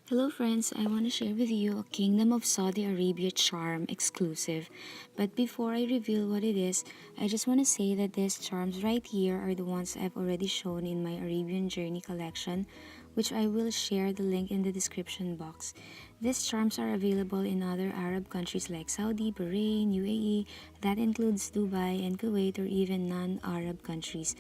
Hello friends, I want to share with you a Kingdom of Saudi Arabia charm exclusive. But before I reveal what it is, I just want to say that these charms right here are the ones I've already shown in my Arabian Journey collection, which I will share the link in the description box. These charms are available in other Arab countries like Saudi, Bahrain, UAE, that includes Dubai and Kuwait or even non-Arab countries.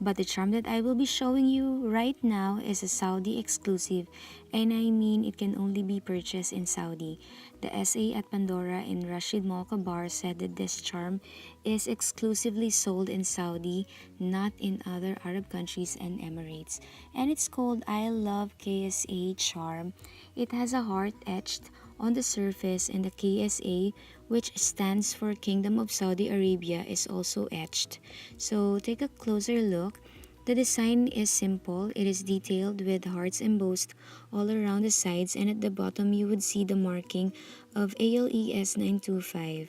But the charm that I will be showing you right now is a Saudi exclusive, and I mean it can only be purchased in Saudi. The SA at Pandora in Rashid Mall Kabar said that this charm is exclusively sold in Saudi, not in other Arab countries and Emirates. And it's called I Love KSA charm. It has a heart etched on the surface, and the KSA, which stands for Kingdom of Saudi Arabia, is also etched. So take a closer look. The design is simple. It is detailed with hearts embossed all around the sides, and at the bottom you would see the marking of ALES 925.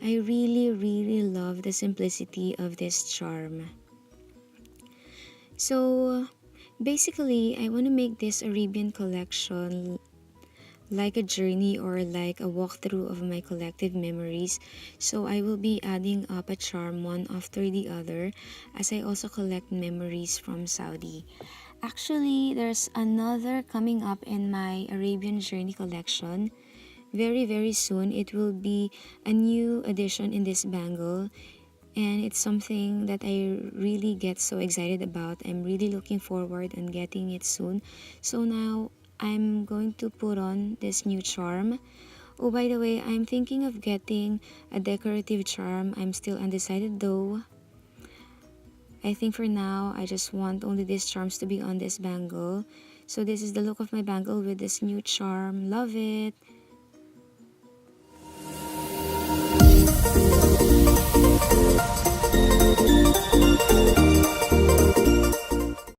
I really love the simplicity of this charm. So basically, I want to make this Arabian collection like a journey or like a walkthrough of my collective memories. So I will be adding up a charm one after the other as I also collect memories from Saudi. Actually, there's another coming up in my Arabian Journey collection. Very soon, it will be a new addition in this bangle. And it's something that I really get so excited about. I'm really looking forward on getting it soon. So now I'm going to put on this new charm. Oh, by the way, I'm thinking of getting a decorative charm. I'm still undecided though. I think for now, I just want only these charms to be on this bangle. So this is the look of my bangle with this new charm. Love it!